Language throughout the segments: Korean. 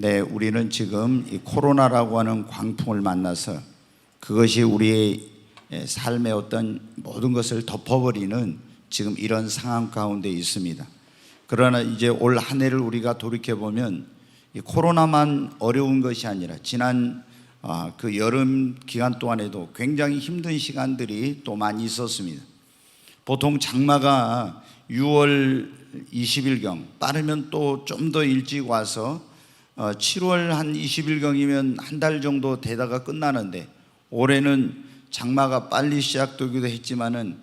네, 우리는 지금 이 코로나라고 하는 광풍을 만나서 그것이 우리의 삶의 어떤 모든 것을 덮어버리는 지금 이런 상황 가운데 있습니다. 그러나 이제 올 한 해를 우리가 돌이켜보면 이 코로나만 어려운 것이 아니라 지난 그 여름 기간 동안에도 굉장히 힘든 시간들이 또 많이 있었습니다. 보통 장마가 6월 20일경, 빠르면 또 좀 더 일찍 와서 7월 한 20일경이면 한 달 정도 되다가 끝나는데, 올해는 장마가 빨리 시작되기도 했지만은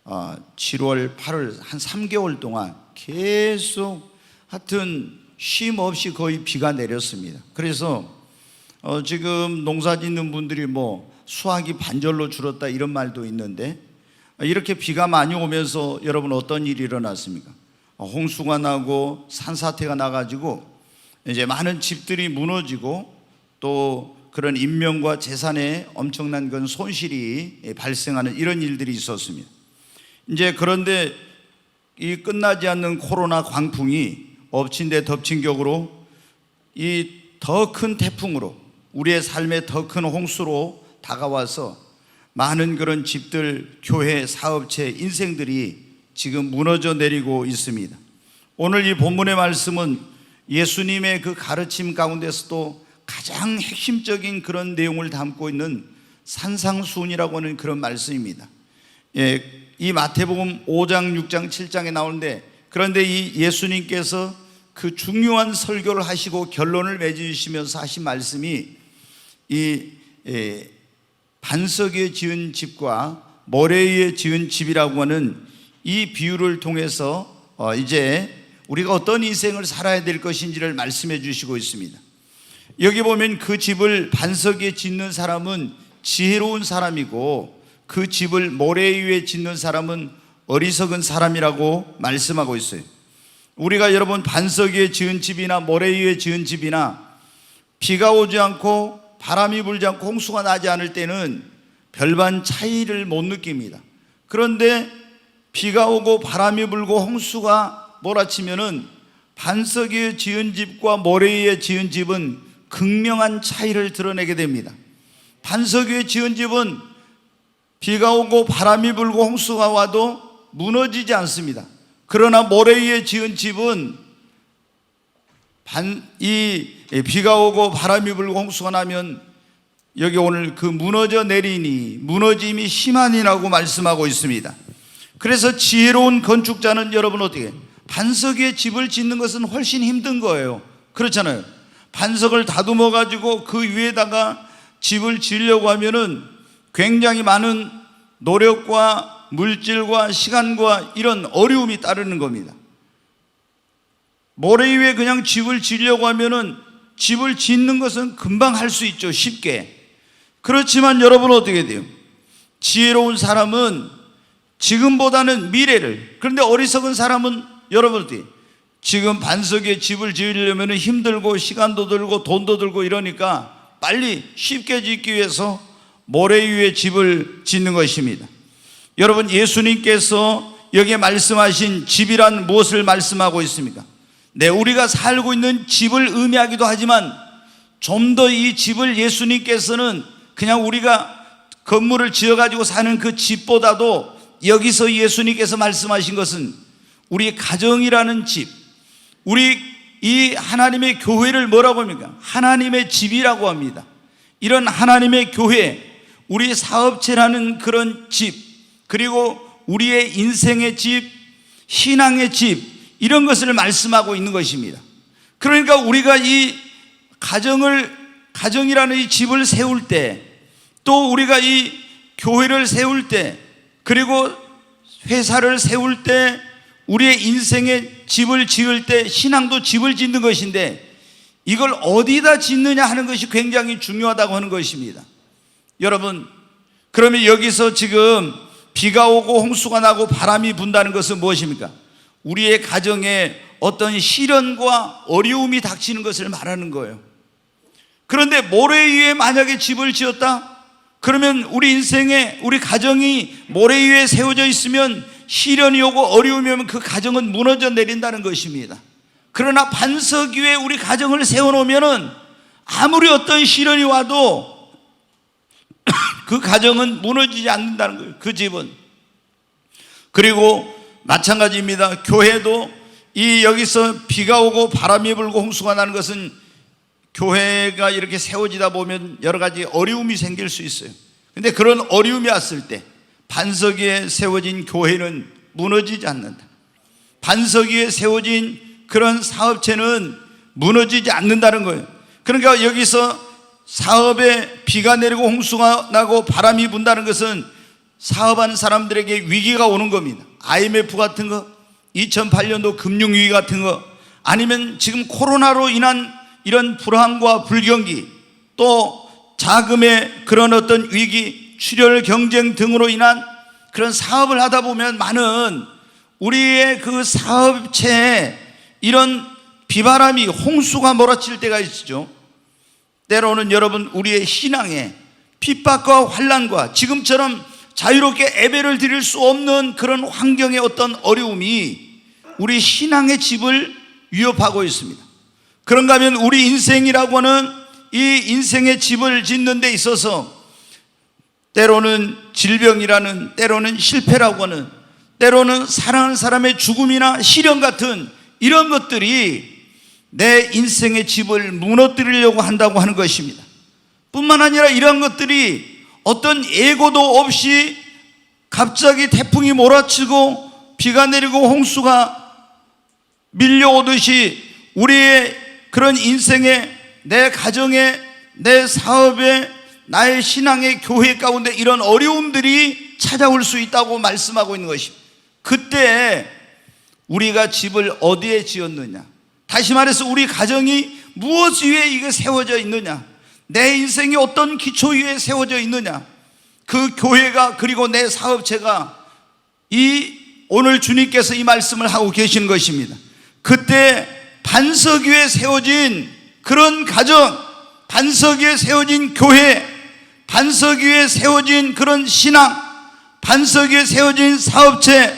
7월, 8월 한 3개월 동안 계속 하여튼 쉼 없이 거의 비가 내렸습니다. 그래서 지금 농사 짓는 분들이 뭐 수확이 반절로 줄었다 이런 말도 있는데, 이렇게 비가 많이 오면서 여러분 어떤 일이 일어났습니까? 홍수가 나고 산사태가 나가지고 이제 많은 집들이 무너지고 또 그런 인명과 재산에 엄청난 그런 손실이 발생하는 이런 일들이 있었습니다. 이제 그런데 이 끝나지 않는 코로나 광풍이 엎친 데 덮친 격으로 이 더 큰 태풍으로, 우리의 삶에 더 큰 홍수로 다가와서 많은 그런 집들, 교회, 사업체, 인생들이 지금 무너져 내리고 있습니다. 오늘 이 본문의 말씀은 예수님의 그 가르침 가운데서도 가장 핵심적인 그런 내용을 담고 있는 산상수훈이라고 하는 그런 말씀입니다. 이 마태복음 5장, 6장, 7장에 나오는데, 그런데 이 예수님께서 그 중요한 설교를 하시고 결론을 맺으시면서 하신 말씀이 이 반석 위에 지은 집과 모래 위에 지은 집이라고 하는 이 비유를 통해서 이제 우리가 어떤 인생을 살아야 될 것인지를 말씀해 주시고 있습니다. 여기 보면 그 집을 반석 위에 짓는 사람은 지혜로운 사람이고, 그 집을 모래 위에 짓는 사람은 어리석은 사람이라고 말씀하고 있어요. 우리가 여러분 반석 위에 지은 집이나 모래 위에 지은 집이나 비가 오지 않고 바람이 불지 않고 홍수가 나지 않을 때는 별반 차이를 못 느낍니다. 그런데 비가 오고 바람이 불고 홍수가 몰아치면은 반석 위에 지은 집과 모래 위에 지은 집은 극명한 차이를 드러내게 됩니다. 반석 위에 지은 집은 비가 오고 바람이 불고 홍수가 와도 무너지지 않습니다. 그러나 모래 위에 지은 집은 비가 오고 바람이 불고 홍수가 나면 여기 오늘 그 무너져 내리니 무너짐이 심하니라고 말씀하고 있습니다. 그래서 지혜로운 건축자는 여러분 어떻게, 반석 위에 집을 짓는 것은 훨씬 힘든 거예요. 그렇잖아요. 반석을 다듬어 가지고 그 위에다가 집을 지으려고 하면은 굉장히 많은 노력과 물질과 시간과 이런 어려움이 따르는 겁니다. 모래 위에 그냥 집을 지으려고 하면은 집을 짓는 것은 금방 할 수 있죠, 쉽게. 그렇지만 여러분 어떻게 돼요? 지혜로운 사람은 지금보다는 미래를, 그런데 어리석은 사람은 여러분 어떻게, 지금 반석 위에 집을 지으려면 힘들고 시간도 들고 돈도 들고 이러니까 빨리 쉽게 짓기 위해서 모래 위에 집을 짓는 것입니다. 여러분, 예수님께서 여기에 말씀하신 집이란 무엇을 말씀하고 있습니까? 네, 우리가 살고 있는 집을 의미하기도 하지만 좀 더 이 집을 예수님께서는 그냥 우리가 건물을 지어가지고 사는 그 집보다도 여기서 예수님께서 말씀하신 것은 우리 가정이라는 집, 우리 이 하나님의 교회를 뭐라고 합니까? 하나님의 집이라고 합니다. 이런 하나님의 교회, 우리 사업체라는 그런 집, 그리고 우리의 인생의 집, 신앙의 집, 이런 것을 말씀하고 있는 것입니다. 그러니까 우리가 이 가정이라는 이 집을 세울 때, 또 우리가 이 교회를 세울 때, 그리고 회사를 세울 때, 우리의 인생의 집을 지을 때 신앙도 집을 짓는 것인데, 이걸 어디다 짓느냐 하는 것이 굉장히 중요하다고 하는 것입니다. 여러분, 그러면 여기서 지금 비가 오고 홍수가 나고 바람이 분다는 것은 무엇입니까? 우리의 가정에 어떤 시련과 어려움이 닥치는 것을 말하는 거예요. 그런데 모래 위에 만약에 집을 지었다? 그러면 우리 인생에, 우리 가정이 모래 위에 세워져 있으면 시련이 오고 어려움이 오면 그 가정은 무너져 내린다는 것입니다. 그러나 반석 위에 우리 가정을 세워놓으면은 아무리 어떤 시련이 와도 그 가정은 무너지지 않는다는 거예요. 그 집은. 그리고 마찬가지입니다. 교회도 여기서 비가 오고 바람이 불고 홍수가 나는 것은 교회가 이렇게 세워지다 보면 여러 가지 어려움이 생길 수 있어요. 근데 그런 어려움이 왔을 때 반석 위에 세워진 교회는 무너지지 않는다. 반석 위에 세워진 그런 사업체는 무너지지 않는다는 거예요. 그러니까 여기서 사업에 비가 내리고 홍수가 나고 바람이 분다는 것은 사업하는 사람들에게 위기가 오는 겁니다. IMF 같은 거, 2008년도 금융위기 같은 거, 아니면 지금 코로나로 인한 이런 불황과 불경기, 또 자금의 그런 어떤 위기, 출혈 경쟁 등으로 인한 그런 사업을 하다 보면 많은 우리의 그 사업체에 이런 비바람이 홍수가 몰아칠 때가 있죠. 때로는 여러분 우리의 신앙에 핍박과 환난과 지금처럼 자유롭게 예배를 드릴 수 없는 그런 환경의 어떤 어려움이 우리 신앙의 집을 위협하고 있습니다. 그런가 하면 우리 인생이라고 하는 이 인생의 집을 짓는 데 있어서 때로는 질병이라는, 때로는 실패라고 하는, 때로는 사랑하는 사람의 죽음이나 시련 같은 이런 것들이 내 인생의 집을 무너뜨리려고 한다고 하는 것입니다. 뿐만 아니라 이런 것들이 어떤 예고도 없이 갑자기 태풍이 몰아치고 비가 내리고 홍수가 밀려오듯이 우리의 그런 인생에, 내 가정에, 내 사업에, 나의 신앙의 교회 가운데 이런 어려움들이 찾아올 수 있다고 말씀하고 있는 것입니다. 그때 우리가 집을 어디에 지었느냐, 다시 말해서 우리 가정이 무엇 위에 이게 세워져 있느냐, 내 인생이 어떤 기초 위에 세워져 있느냐, 그 교회가, 그리고 내 사업체가 오늘 주님께서 이 말씀을 하고 계신 것입니다. 그때 반석 위에 세워진 그런 가정, 반석 위에 세워진 교회, 반석 위에 세워진 그런 신앙, 반석 위에 세워진 사업체,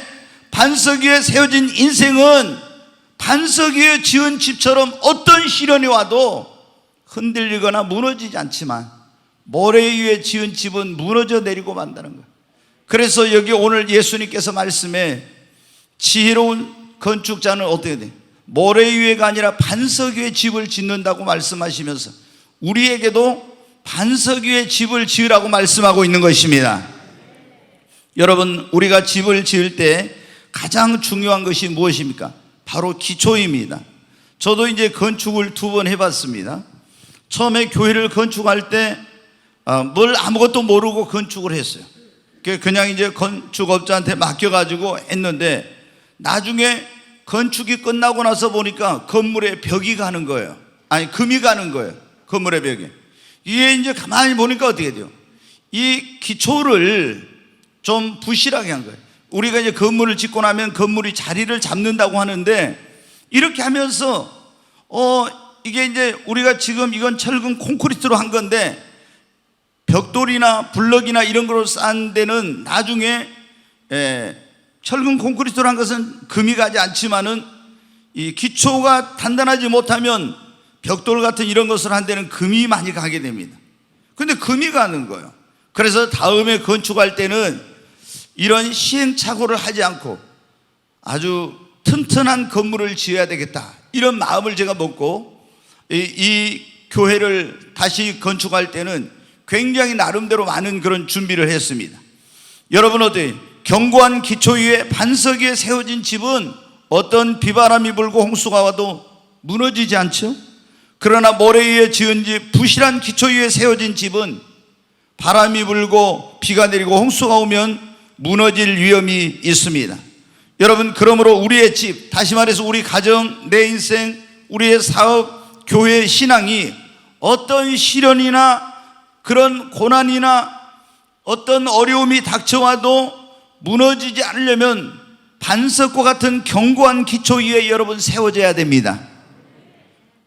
반석 위에 세워진 인생은 반석 위에 지은 집처럼 어떤 시련이 와도 흔들리거나 무너지지 않지만 모래 위에 지은 집은 무너져 내리고 만다는 거예요. 그래서 여기 오늘 예수님께서 말씀에 지혜로운 건축자는 어떻게 돼? 모래 위에가 아니라 반석 위에 집을 짓는다고 말씀하시면서 우리에게도 반석 위에 집을 지으라고 말씀하고 있는 것입니다. 여러분, 우리가 집을 지을 때 가장 중요한 것이 무엇입니까? 바로 기초입니다. 저도 이제 건축을 2번 해봤습니다. 처음에 교회를 건축할 때 뭘 아무것도 모르고 건축을 했어요. 그냥 이제 건축업자한테 맡겨가지고 했는데 나중에 건축이 끝나고 나서 보니까 건물에 벽이 가는 거예요. 아니, 금이 가는 거예요. 건물의 벽에. 이게 이제 가만히 보니까 어떻게 돼요? 이 기초를 좀 부실하게 한 거예요. 우리가 이제 건물을 짓고 나면 건물이 자리를 잡는다고 하는데 이렇게 하면서 이게 이제 우리가 지금 이건 철근 콘크리트로 한 건데 벽돌이나 블럭이나 이런 거로 싼 데는 나중에 철근 콘크리트로 한 것은 금이 가지 않지만은 이 기초가 단단하지 못하면 벽돌 같은 이런 것을 한 데는 금이 많이 가게 됩니다. 근데 금이 가는 거예요. 그래서 다음에 건축할 때는 이런 시행착오를 하지 않고 아주 튼튼한 건물을 지어야 되겠다, 이런 마음을 제가 먹고 이 교회를 다시 건축할 때는 굉장히 나름대로 많은 그런 준비를 했습니다. 여러분, 어때요? 견고한 기초 위에 반석 위에 세워진 집은 어떤 비바람이 불고 홍수가 와도 무너지지 않죠? 그러나 모래 위에 지은 집, 부실한 기초 위에 세워진 집은 바람이 불고 비가 내리고 홍수가 오면 무너질 위험이 있습니다. 여러분, 그러므로 우리의 집, 다시 말해서 우리 가정, 내 인생, 우리의 사업, 교회의 신앙이 어떤 시련이나 그런 고난이나 어떤 어려움이 닥쳐와도 무너지지 않으려면 반석과 같은 견고한 기초 위에 여러분 세워져야 됩니다.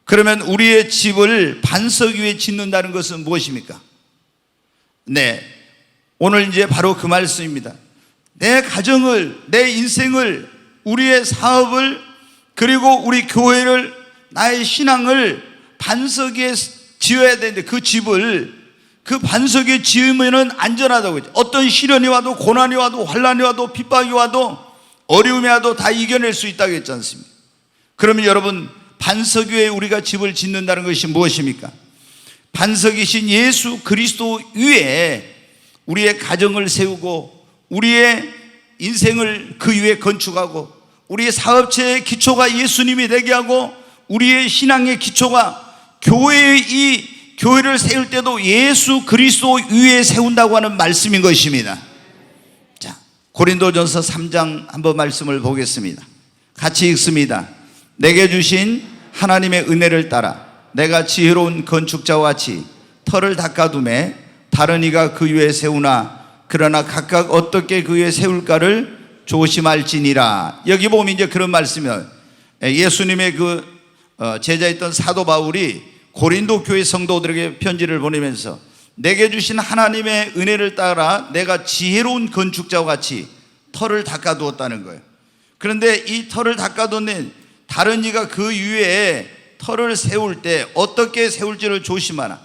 그러면 우리의 집을 반석 위에 짓는다는 것은 무엇입니까? 네, 오늘 이제 바로 그 말씀입니다. 내 가정을, 내 인생을, 우리의 사업을 그리고 우리 교회를, 나의 신앙을 반석 위에 지어야 되는데 그 집을 그 반석 위에 지으면 안전하다고 했죠. 어떤 시련이 와도, 고난이 와도, 환난이 와도, 핍박이 와도, 어려움이 와도 다 이겨낼 수 있다고 했지 않습니까? 그러면 여러분, 반석 위에 우리가 집을 짓는다는 것이 무엇입니까? 반석이신 예수 그리스도 위에 우리의 가정을 세우고, 우리의 인생을 그 위에 건축하고, 우리의 사업체의 기초가 예수님이 되게 하고, 우리의 신앙의 기초가 교회를 세울 때도 예수 그리스도 위에 세운다고 하는 말씀인 것입니다. 자, 고린도전서 3장 한번 말씀을 보겠습니다. 같이 읽습니다. 내게 주신 하나님의 은혜를 따라 내가 지혜로운 건축자와 같이 터를 닦아두매 다른 이가 그 위에 세우나 그러나 각각 어떻게 그 위에 세울까를 조심할지니라. 여기 보면 이제 그런 말씀이에요. 예수님의 제자였던 사도 바울이 고린도 교회 성도들에게 편지를 보내면서 내게 주신 하나님의 은혜를 따라 내가 지혜로운 건축자와 같이 터를 닦아두었다는 거예요. 그런데 이 터를 닦아두는 다른 이가 그 위에 터를 세울 때 어떻게 세울지를 조심하라.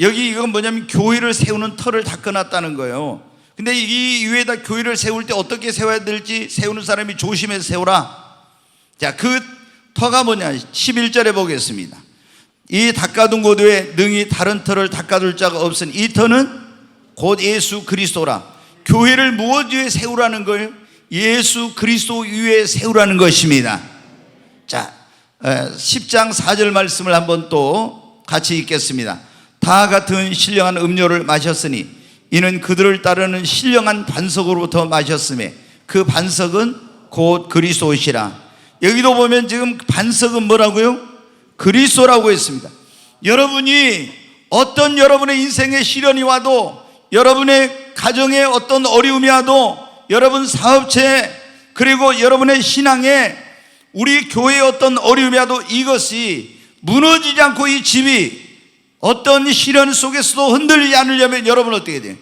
여기 이건 뭐냐면 교회를 세우는 터를 닦아놨다는 거예요. 근데 이 위에다 교회를 세울 때 어떻게 세워야 될지 세우는 사람이 조심해서 세우라. 자, 그 터가 뭐냐, 11절에 보겠습니다. 이 닦아둔 곳 외에 능히 다른 터를 닦아둘 자가 없으니 이 터는 곧 예수 그리스도라. 교회를 무엇 위에 세우라는 거예요? 예수 그리스도 위에 세우라는 것입니다. 자, 10장 4절 말씀을 한번 또 같이 읽겠습니다. 다 같은 신령한 음료를 마셨으니 이는 그들을 따르는 신령한 반석으로부터 마셨으며 그 반석은 곧 그리스도이시라. 여기도 보면 지금 반석은 뭐라고요? 그리스도라고 했습니다. 여러분이 어떤 여러분의 인생에 시련이 와도, 여러분의 가정에 어떤 어려움이 와도, 여러분 사업체에, 그리고 여러분의 신앙에, 우리 교회에 어떤 어려움이 와도 이것이 무너지지 않고 이 집이 어떤 시련 속에서도 흔들리지 않으려면 여러분 어떻게 돼요?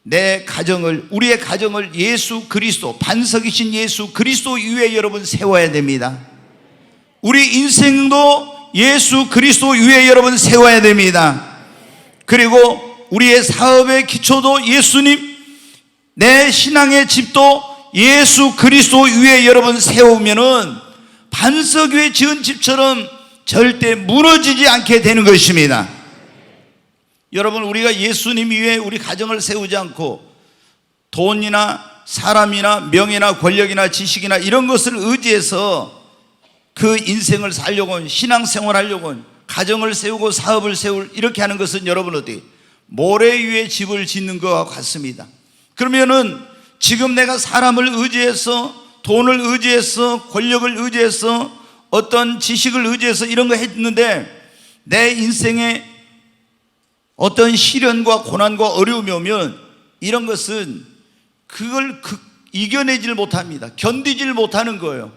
내 가정을, 우리의 가정을 예수 그리스도, 반석이신 예수 그리스도 위에 여러분 세워야 됩니다. 우리 인생도 예수 그리스도 위에 여러분 세워야 됩니다. 그리고 우리의 사업의 기초도 예수님, 내 신앙의 집도 예수 그리스도 위에 여러분 세우면은 반석 위에 지은 집처럼 절대 무너지지 않게 되는 것입니다. 여러분, 우리가 예수님 위에 우리 가정을 세우지 않고 돈이나 사람이나 명예나 권력이나 지식이나 이런 것을 의지해서 그 인생을 살려고, 신앙생활 하려고, 가정을 세우고 사업을 세울 이렇게 하는 것은 여러분 어떻게 모래 위에 집을 짓는 것과 같습니다. 그러면은 지금 내가 사람을 의지해서, 돈을 의지해서, 권력을 의지해서, 어떤 지식을 의지해서 이런 거 했는데 내 인생에 어떤 시련과 고난과 어려움이 오면 이런 것은 그걸 이겨내질 못합니다. 견디질 못하는 거예요.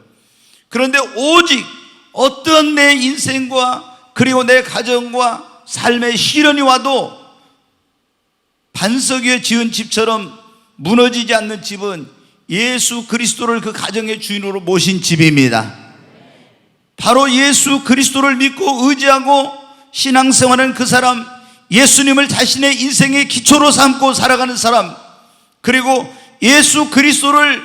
그런데 오직 어떤 내 인생과 그리고 내 가정과 삶의 시련이 와도 반석 위에 지은 집처럼 무너지지 않는 집은 예수 그리스도를 그 가정의 주인으로 모신 집입니다. 바로 예수 그리스도를 믿고 의지하고 신앙생활하는 그 사람, 예수님을 자신의 인생의 기초로 삼고 살아가는 사람, 그리고 예수 그리스도를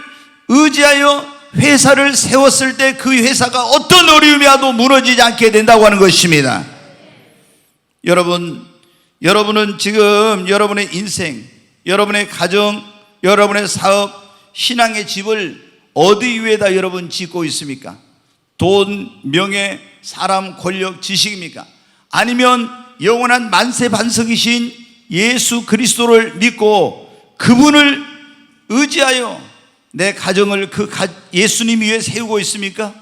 의지하여 회사를 세웠을 때 그 회사가 어떤 어려움이 와도 무너지지 않게 된다고 하는 것입니다. 여러분은 지금 여러분의 인생, 여러분의 가정, 여러분의 사업, 신앙의 집을 어디 위에다 여러분 짓고 있습니까? 돈, 명예, 사람, 권력, 지식입니까? 아니면 영원한 만세 반석이신 예수 그리스도를 믿고 그분을 의지하여 내 가정을 예수님 위에 세우고 있습니까?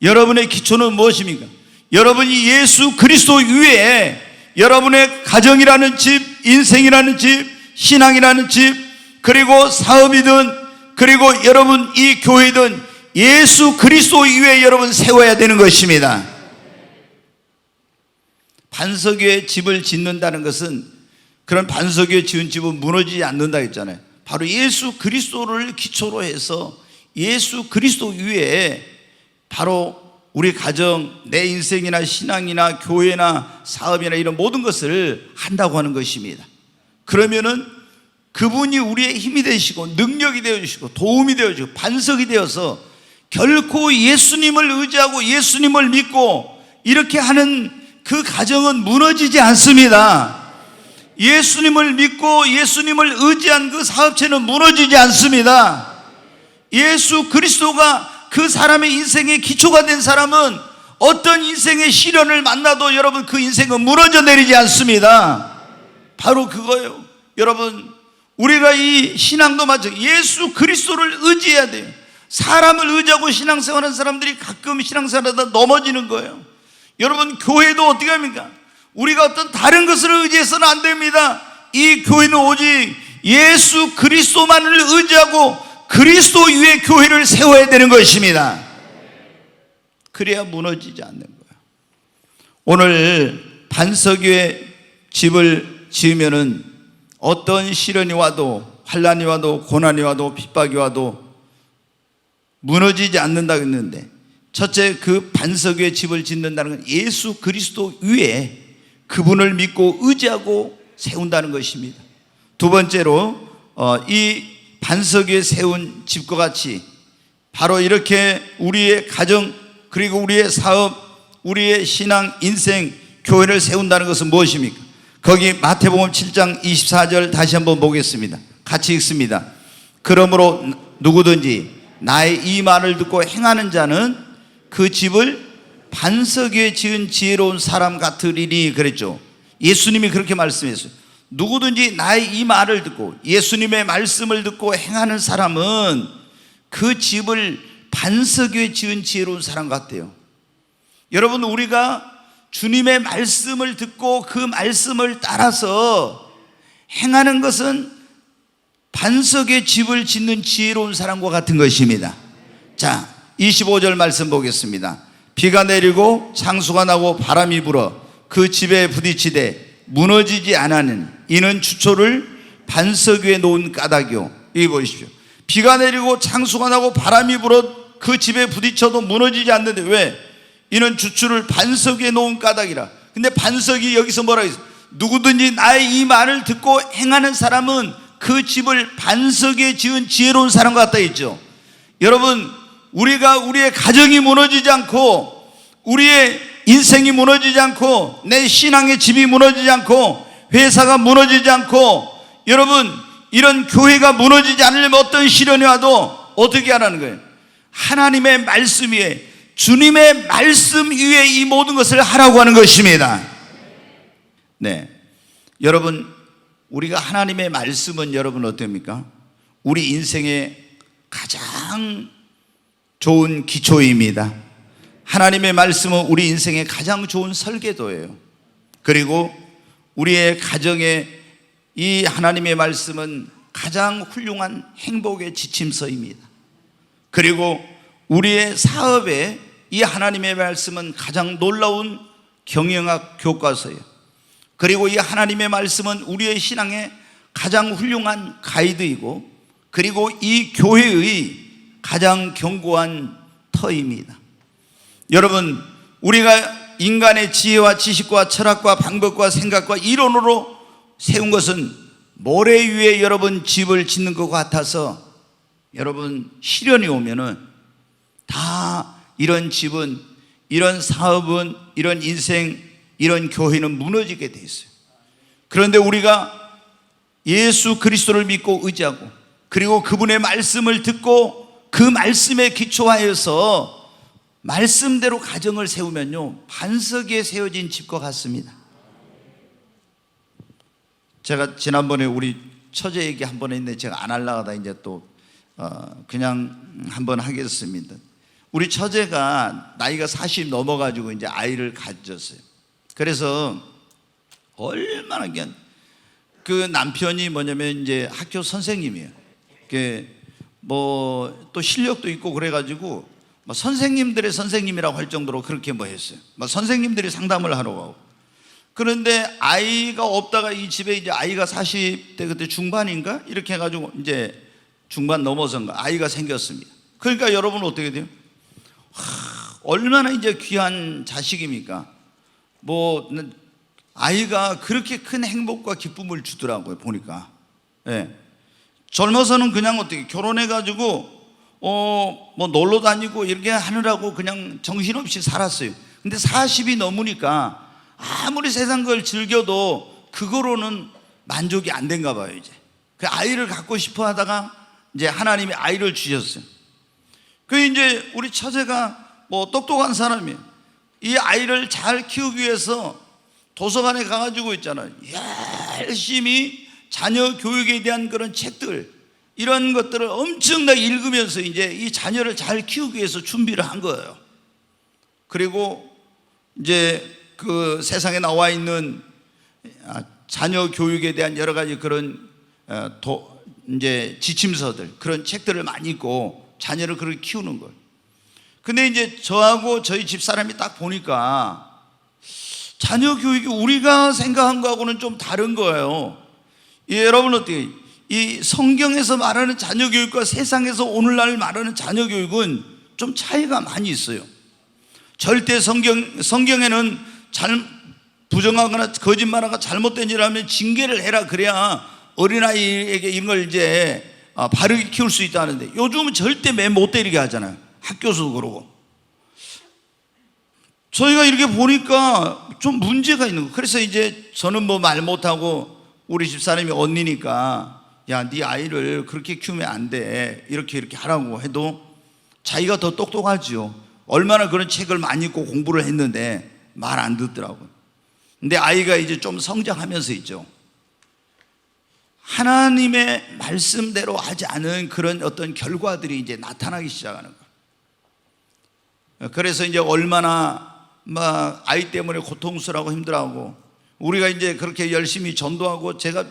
여러분의 기초는 무엇입니까? 여러분이 예수 그리스도 위에 여러분의 가정이라는 집, 인생이라는 집, 신앙이라는 집, 그리고 사업이든, 그리고 여러분 이 교회든 예수 그리스도 위에 여러분 세워야 되는 것입니다. 반석 위에 집을 짓는다는 것은, 그런 반석 위에 지은 집은 무너지지 않는다 했잖아요. 바로 예수 그리스도를 기초로 해서 예수 그리스도 위에 바로 우리 가정, 내 인생이나 신앙이나 교회나 사업이나 이런 모든 것을 한다고 하는 것입니다. 그러면은 그분이 우리의 힘이 되시고 능력이 되어주시고 도움이 되어주시고 반석이 되어서 결코 예수님을 의지하고 예수님을 믿고 이렇게 하는 그 가정은 무너지지 않습니다. 예수님을 믿고 예수님을 의지한 그 사업체는 무너지지 않습니다. 예수 그리스도가 그 사람의 인생의 기초가 된 사람은 어떤 인생의 시련을 만나도 여러분 그 인생은 무너져 내리지 않습니다. 바로 그거예요. 여러분, 우리가 이 신앙도 마찬가지, 예수 그리스도를 의지해야 돼요. 사람을 의지하고 신앙생활하는 사람들이 가끔 신앙생활하다 넘어지는 거예요. 여러분, 교회도 어떻게 합니까? 우리가 어떤 다른 것을 의지해서는 안 됩니다. 이 교회는 오직 예수 그리스도만을 의지하고 그리스도 위에 교회를 세워야 되는 것입니다. 그래야 무너지지 않는 거예요. 오늘 반석 위에 집을 지으면은 어떤 시련이 와도, 환난이 와도, 고난이 와도, 핍박이 와도 무너지지 않는다 했는데, 첫째, 그 반석 위에 집을 짓는다는 건 예수 그리스도 위에 그분을 믿고 의지하고 세운다는 것입니다. 두 번째로 이 반석 위에 세운 집과 같이 바로 이렇게 우리의 가정, 그리고 우리의 사업, 우리의 신앙, 인생, 교회를 세운다는 것은 무엇입니까? 거기 마태복음 7장 24절 다시 한번 보겠습니다. 같이 읽습니다. 그러므로 누구든지 나의 이 말을 듣고 행하는 자는 그 집을 반석 위에 지은 지혜로운 사람 같으리니 그랬죠. 예수님이 그렇게 말씀했어요. 누구든지 나의 이 말을 듣고 예수님의 말씀을 듣고 행하는 사람은 그 집을 반석 위에 지은 지혜로운 사람 같대요. 여러분, 우리가 주님의 말씀을 듣고 그 말씀을 따라서 행하는 것은 반석 위에 집을 짓는 지혜로운 사람과 같은 것입니다. 자, 25절 말씀 보겠습니다. 비가 내리고 창수가 나고 바람이 불어 그 집에 부딪히되 무너지지 않으니 이는 주초를 반석 위에 놓은 까닭이요. 여기 보십시오. 비가 내리고 창수가 나고 바람이 불어 그 집에 부딪혀도 무너지지 않는데 왜? 이는 주초를 반석 위에 놓은 까닭이라. 근데 반석이 여기서 뭐라고 했어요? 누구든지 나의 이 말을 듣고 행하는 사람은 그 집을 반석 위에 지은 지혜로운 사람 같다 했죠. 여러분, 우리가 우리의 가정이 무너지지 않고 우리의 인생이 무너지지 않고 내 신앙의 집이 무너지지 않고 회사가 무너지지 않고 여러분 이런 교회가 무너지지 않으려면 어떤 시련이 와도 어떻게 하라는 거예요? 하나님의 말씀 위에, 주님의 말씀 위에 이 모든 것을 하라고 하는 것입니다. 네, 여러분, 우리가 하나님의 말씀은 여러분 어떻습니까? 우리 인생의 가장 좋은 기초입니다. 하나님의 말씀은 우리 인생의 가장 좋은 설계도예요. 그리고 우리의 가정에 이 하나님의 말씀은 가장 훌륭한 행복의 지침서입니다. 그리고 우리의 사업에 이 하나님의 말씀은 가장 놀라운 경영학 교과서예요. 그리고 이 하나님의 말씀은 우리의 신앙의 가장 훌륭한 가이드이고, 그리고 이 교회의 가장 견고한 터입니다. 여러분, 우리가 인간의 지혜와 지식과 철학과 방법과 생각과 이론으로 세운 것은 모래 위에 여러분 집을 짓는 것 같아서 여러분 시련이 오면은 다 이런 집은, 이런 사업은, 이런 인생, 이런 교회는 무너지게 돼 있어요. 그런데 우리가 예수 그리스도를 믿고 의지하고 그리고 그분의 말씀을 듣고 그 말씀에 기초하여서 말씀대로 가정을 세우면요, 반석 위에 세워진 집과 같습니다. 제가 지난번에 우리 처제 얘기 한 번 했는데 제가 안 하려다가 이제 또 그냥 한번 하겠습니다. 우리 처제가 나이가 40 넘어가지고 이제 아이를 가졌어요. 그래서 얼마나 그냥 그 남편이 뭐냐면 이제 학교 선생님이에요. 뭐 또 실력도 있고 그래가지고 뭐 선생님들의 선생님이라고 할 정도로 그렇게 뭐 했어요. 뭐 선생님들이 상담을 하러 가고. 그런데 아이가 없다가 이 집에 이제 아이가 40대 그때 중반인가 이렇게 해가지고 이제 중반 넘어선가 아이가 생겼습니다. 그러니까 여러분 어떻게 돼요? 얼마나 이제 귀한 자식입니까? 뭐 아이가 그렇게 큰 행복과 기쁨을 주더라고요, 보니까. 예. 젊어서는 그냥 어떻게 결혼해가지고 뭐 놀러 다니고 이렇게 하느라고 그냥 정신없이 살았어요. 근데 40이 넘으니까 아무리 세상 걸 즐겨도 그거로는 만족이 안 된가 봐요. 이제 그 아이를 갖고 싶어 하다가 이제 하나님이 아이를 주셨어요. 그 이제 우리 처제가 뭐 똑똑한 사람이에요. 이 아이를 잘 키우기 위해서 도서관에 가가지고 있잖아요, 열심히 자녀 교육에 대한 그런 책들, 이런 것들을 엄청나게 읽으면서 이제 이 자녀를 잘 키우기 위해서 준비를 한 거예요. 그리고 이제 그 세상에 나와 있는 자녀 교육에 대한 여러 가지 그런 이제 지침서들, 그런 책들을 많이 읽고 자녀를 그렇게 키우는 걸. 근데 이제 저하고 저희 집사람이 딱 보니까 자녀 교육이 우리가 생각한 거하고는 좀 다른 거예요. 여러분 어떻게, 이 성경에서 말하는 자녀 교육과 세상에서 오늘날 말하는 자녀 교육은 좀 차이가 많이 있어요. 절대 성경에는 부정하거나 거짓말하거나 잘못된 일을 하면 징계를 해라, 그래야 어린아이에게 이걸 이제 바르게 키울 수 있다는데, 요즘은 절대 매 못 때리게 하잖아요. 학교에서도 그러고. 저희가 이렇게 보니까 좀 문제가 있는 거예요. 그래서 이제 저는 뭐 말 못하고 우리 집사람이 언니니까, 야, 네 아이를 그렇게 키우면 안 돼, 이렇게 하라고 해도 자기가 더 똑똑하지요. 얼마나 그런 책을 많이 읽고 공부를 했는데 말 안 듣더라고요. 근데 아이가 이제 좀 성장하면서 있죠, 하나님의 말씀대로 하지 않은 그런 어떤 결과들이 이제 나타나기 시작하는 거예요. 그래서 이제 얼마나 막 아이 때문에 고통스러워하고 힘들어하고, 우리가 이제 그렇게 열심히 전도하고, 제가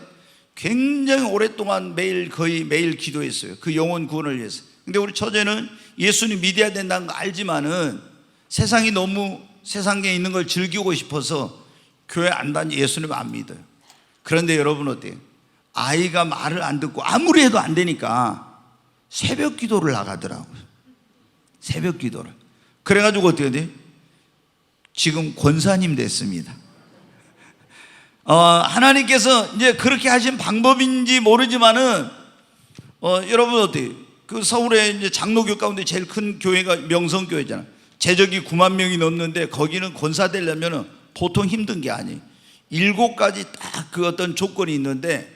굉장히 오랫동안 거의 매일 기도했어요, 그 영혼 구원을 위해서. 근데 우리 처제는 예수님 믿어야 된다는 거 알지만은 세상이 너무 세상에 있는 걸 즐기고 싶어서 교회 안 다니, 예수님 안 믿어요. 그런데 여러분 어때요? 아이가 말을 안 듣고 아무리 해도 안 되니까 새벽 기도를 나가더라고요. 새벽 기도를. 그래가지고 어떻게 돼요? 지금 권사님 됐습니다. 하나님께서 이제 그렇게 하신 방법인지 모르지만은 여러분 어때요? 그 서울에 이제 장로교 가운데 제일 큰 교회가 명성교회잖아요. 재적이 9만 명이 넘는데 거기는 권사 되려면 보통 힘든 게 아니에요. 7가지 딱 그 어떤 조건이 있는데,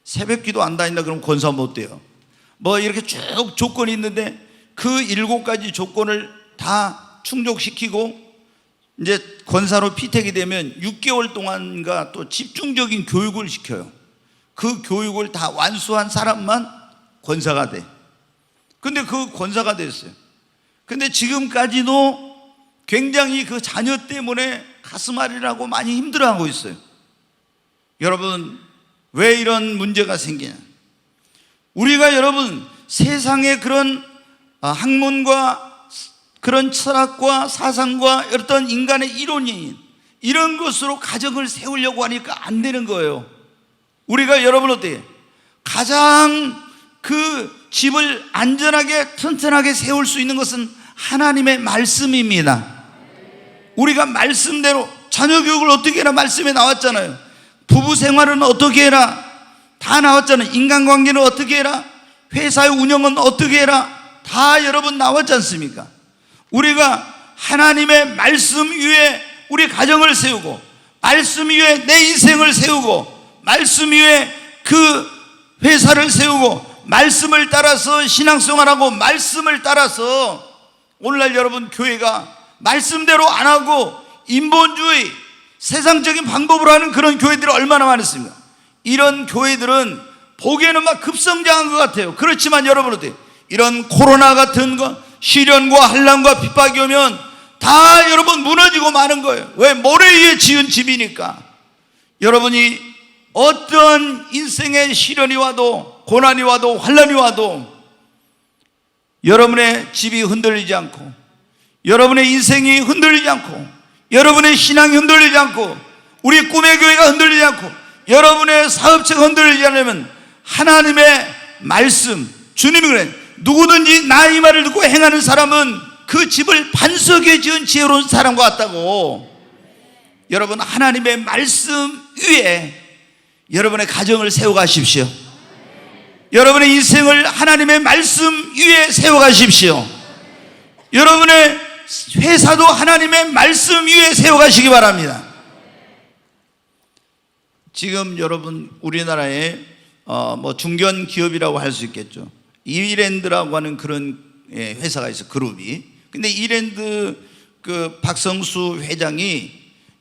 새벽 기도 안 다닌다 그러면 권사 못 돼요. 뭐 이렇게 쭉 조건이 있는데 그 7가지 조건을 다 충족시키고 이제 권사로 피택이 되면 6개월 동안가 또 집중적인 교육을 시켜요. 그 교육을 다 완수한 사람만 권사가 돼. 근데 그 권사가 됐어요. 근데 지금까지도 굉장히 그 자녀 때문에 가슴앓이라고 많이 힘들어하고 있어요. 여러분, 왜 이런 문제가 생기냐? 우리가 여러분 세상의 그런 학문과 그런 철학과 사상과 어떤 인간의 이론이 이런 것으로 가정을 세우려고 하니까 안 되는 거예요. 우리가 여러분 어때요? 가장 그 집을 안전하게 튼튼하게 세울 수 있는 것은 하나님의 말씀입니다. 우리가 말씀대로 자녀 교육을 어떻게 해라 말씀에 나왔잖아요. 부부 생활은 어떻게 해라 다 나왔잖아요. 인간관계는 어떻게 해라, 회사의 운영은 어떻게 해라 다 여러분 나왔지 않습니까? 우리가 하나님의 말씀 위에 우리 가정을 세우고, 말씀 위에 내 인생을 세우고, 말씀 위에 그 회사를 세우고, 말씀을 따라서 신앙생활하고, 말씀을 따라서 오늘날 여러분 교회가 말씀대로 안 하고 인본주의 세상적인 방법으로 하는 그런 교회들이 얼마나 많습니까? 이런 교회들은 보기에는 막 급성장한 것 같아요. 그렇지만 여러분 어때요? 이런 코로나 같은 거, 시련과 환난과 핍박이 오면 다 여러분 무너지고 마는 거예요. 왜? 모래 위에 지은 집이니까. 여러분이 어떤 인생의 시련이 와도, 고난이 와도, 환난이 와도 여러분의 집이 흔들리지 않고, 여러분의 인생이 흔들리지 않고, 여러분의 신앙이 흔들리지 않고, 우리 꿈의 교회가 흔들리지 않고, 여러분의 사업체가 흔들리지 않으면 하나님의 말씀, 주님이 그래, 누구든지 나의 말을 듣고 행하는 사람은 그 집을 반석 위에 지은 지혜로운 사람과 같다고. 여러분, 하나님의 말씀 위에 여러분의 가정을 세워가십시오. 여러분의 인생을 하나님의 말씀 위에 세워가십시오. 여러분의 회사도 하나님의 말씀 위에 세워가시기 바랍니다. 지금 여러분 우리나라에 중견 기업이라고 할 수 있겠죠. 이랜드라고 하는 그런 회사가 있어, 그룹이. 근데 이랜드 그 박성수 회장이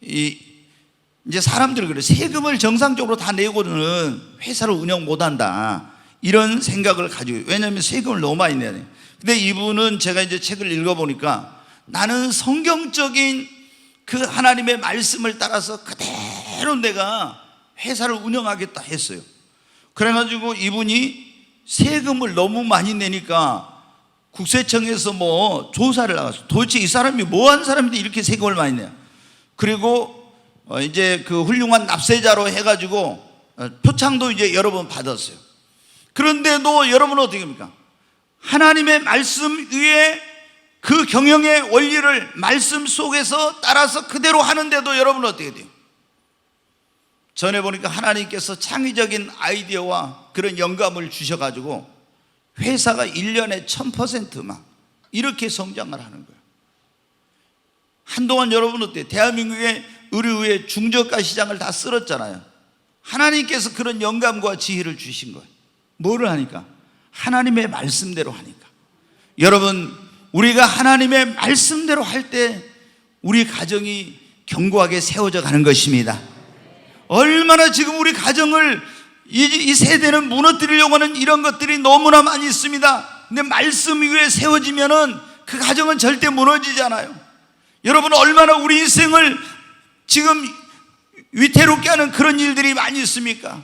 이제 사람들이 그래, 세금을 정상적으로 다 내고는 회사를 운영 못한다, 이런 생각을 가지고. 왜냐하면 세금을 너무 많이 내야 돼. 근데 이분은 제가 이제 책을 읽어보니까 나는 성경적인 그 하나님의 말씀을 따라서 그대로 내가 회사를 운영하겠다 했어요. 그래가지고 이분이 세금을 너무 많이 내니까 국세청에서 조사를 나갔어. 도대체 이 사람이 뭐한 사람인데 이렇게 세금을 많이 내냐. 그리고 이제 그 훌륭한 납세자로 해가지고 표창도 이제 여러 번 받았어요. 그런데도 여러분은 어떻게 합니까? 하나님의 말씀 위에 그 경영의 원리를 말씀 속에서 따라서 그대로 하는데도 여러분은 어떻게 돼요? 전에 보니까 하나님께서 창의적인 아이디어와 그런 영감을 주셔가지고 회사가 1년에 1000% 막 이렇게 성장을 하는 거예요. 한동안 여러분 어때요? 대한민국의 의료의 중저가 시장을 다 쓸었잖아요. 하나님께서 그런 영감과 지혜를 주신 거예요. 뭐를 하니까? 하나님의 말씀대로 하니까. 여러분, 우리가 하나님의 말씀대로 할 때 우리 가정이 견고하게 세워져 가는 것입니다. 얼마나 지금 우리 가정을 이 세대는 무너뜨리려고 하는 이런 것들이 너무나 많이 있습니다. 근데 말씀 위에 세워지면은 그 가정은 절대 무너지지 않아요. 여러분, 얼마나 우리 인생을 지금 위태롭게 하는 그런 일들이 많이 있습니까?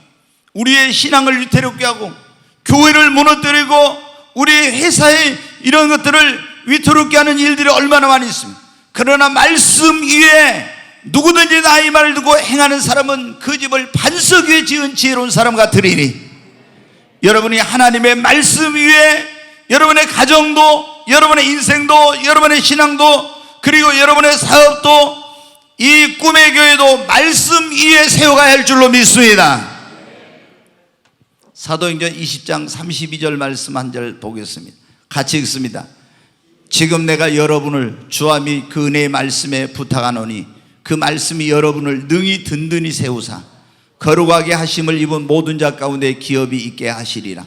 우리의 신앙을 위태롭게 하고 교회를 무너뜨리고 우리 회사의 이런 것들을 위태롭게 하는 일들이 얼마나 많이 있습니까? 그러나 말씀 위에 누구든지 나의 말을 듣고 행하는 사람은 그 집을 반석 위에 지은 지혜로운 사람 같으리니. 여러분이 하나님의 말씀 위에 여러분의 가정도, 여러분의 인생도, 여러분의 신앙도, 그리고 여러분의 사업도, 이 꿈의 교회도 말씀 위에 세워가야 할 줄로 믿습니다. 사도행전 20장 32절 말씀 한 절 보겠습니다. 같이 읽습니다. 지금 내가 여러분을 주와 및 그 은혜의 말씀에 부탁하노니 그 말씀이 여러분을 능히 든든히 세우사 거룩하게 하심을 입은 모든 자 가운데 기업이 있게 하시리라.